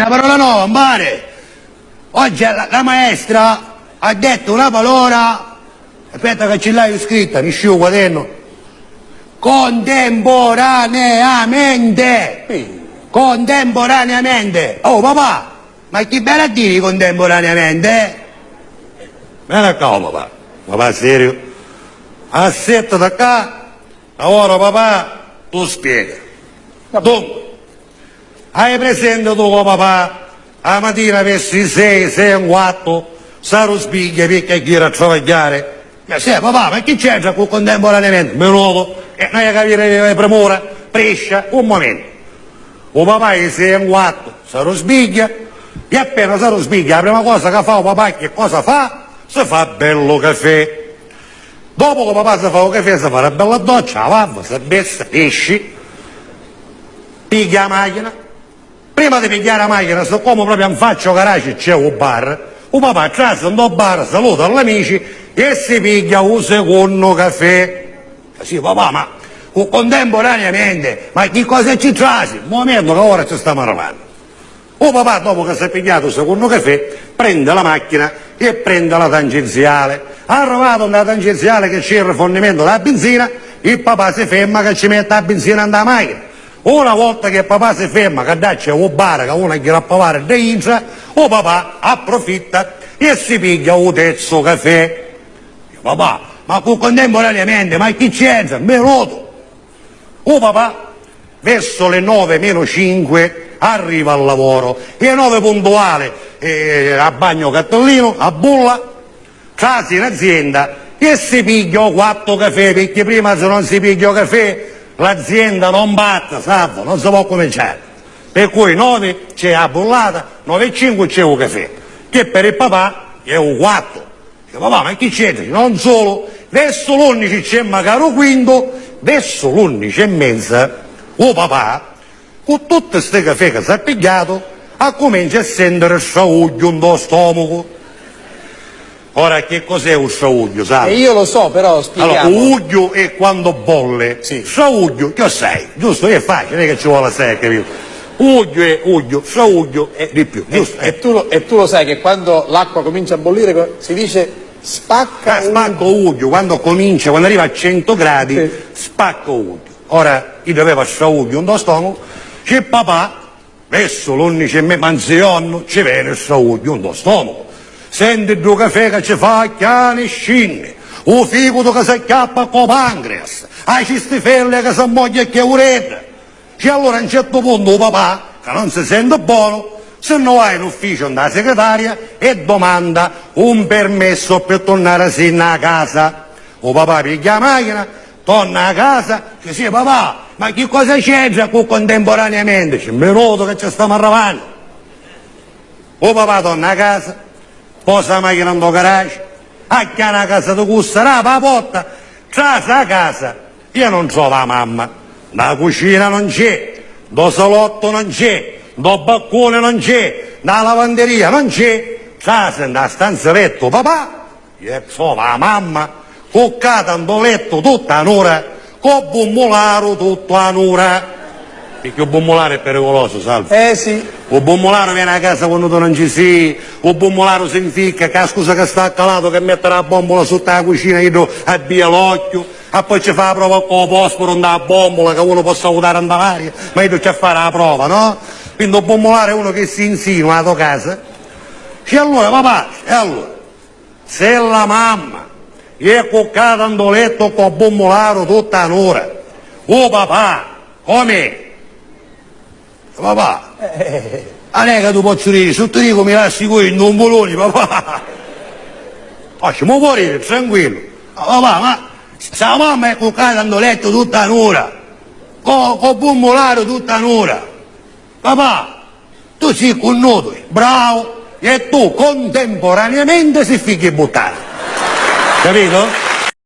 Una parola nuova, mare. Oggi la maestra ha detto una parola, aspetta che ce l'hai scritta, mi sciugo quaderno. Contemporaneamente. Contemporaneamente. Oh papà, ma chi bella dire contemporaneamente? Vieni qua, papà. Papà, serio? Assetto da qua, ora papà, tu spiega. Dunque, hai presente tu, papà, la mattina avessi 6, 6 e 4, sarò spiglia perché chi era a travagliare? Ma sì, papà, ma chi c'entra con contemporaneamente? Menudo, e non hai capire premura, prescia, un momento. O papà è 6 e 4, sarò spiglia, e appena sarò spiglia, la prima cosa che fa o papà, che cosa fa? Si fa bello caffè. Dopo che papà si fa un caffè, si fa una bella doccia, lava, si bessa, esci, piglia la macchina. Prima di pigliare la macchina, siccome proprio in faccia garage c'è un bar, un papà trasa in bar, saluta gli amici e si piglia un secondo caffè. Sì, papà, ma contemporaneamente, ma che cosa ci trasi? Un momento che ora ci stiamo arrivando. O papà, dopo che si è pigliato il secondo caffè, prende la macchina e prende la tangenziale. Arrivato nella tangenziale che c'è il rifornimento della benzina, il papà si ferma che ci mette la benzina nella macchina. Una volta che papà si ferma, che c'è un bar che uno gira a pavare dentro, o papà approfitta e si piglia un terzo caffè. Papà, ma contemporaneamente, ma chi c'entra? Menuto. O papà, verso le 9 meno 5 arriva al lavoro, e alle 9 puntuale a bagno Cattolino, a Bulla, trasi in azienda e si piglia 4 caffè, perché prima se non si piglia caffè l'azienda non batte, salvo, non si può cominciare. Per cui 9 c'è la bullata, 9 e 5 c'è un caffè, che per il papà è un 4. Dice, papà, ma chi c'entra? Non solo, verso l'11 c'è magari un quinto, verso l'11 e mezza, o papà, con tutti questi caffè che si è pigliato, comincia a sentire il sciauglio in stomaco. Ora, che cos'è un sciauglio, sai? Io lo so, però spieghiamo. Allora, uglio è quando bolle. Sì. Sciauglio, che sai? Giusto? È facile, non è che ci vuole assai, capito? Uglio è uglio, sciauglio è di più, giusto? E tu lo sai che quando l'acqua comincia a bollire si dice spacca Spacco uglio, quando arriva a 100 gradi, sì, spacco uglio. Ora, io avevo sciauglio in stomaco, c'è papà, verso l'11 e mezza, manzionno, ci viene il sciauglio in stomaco. Senti due caffè che ci fa chiane e scinne, un figo che si acchiappa con pancreas, hai cistifelle che si ammoglia che ureta. E allora a un certo punto papà, che non si sente buono, se non vai in ufficio dalla segretaria e domanda un permesso per tornare a casa. O papà piglia la macchina, torna a casa, dice sì papà, ma che cosa c'entra con contemporaneamente? C'è minuto che ci stiamo arrivando. O papà torna a casa, posa la macchina in garage, acchiana a casa di custarà la porta, trasa a casa, io non trovo la mamma, la cucina non c'è, do salotto non c'è, do balcone non c'è, la lavanderia non c'è, trasa nella stanza letto papà, io trovo la mamma, coccata in letto tutta un'ora, con bummolaro tutta un'ora. Perché il bummolaro è pericoloso, salvo. sì. Il bummolaro viene a casa quando tu non ci sei, il bummolaro si inficca, che scusa che sta accalato, che mette la bombola sotto la cucina, io abbia l'occhio, e poi ci fa la prova con il posporo dalla bombola, che uno può salutare andare, ma io c'è a fare la prova, no? Quindi il bummolaro è uno che si insinua alla tua casa. E allora, papà, se la mamma è coccata in letto con il bummolaro tutta un'ora, oh papà, come? Papà, non è che tu posso dire, sotto dico mi lasci qui in un bolone, papà. Lasciamo morire, tranquillo. Papà, ma se la mamma è coccata in letto tutta un'ora, con bummolaro tutta un'ora, papà, tu sei connuto, bravo, e tu contemporaneamente si figli buttare. Capito?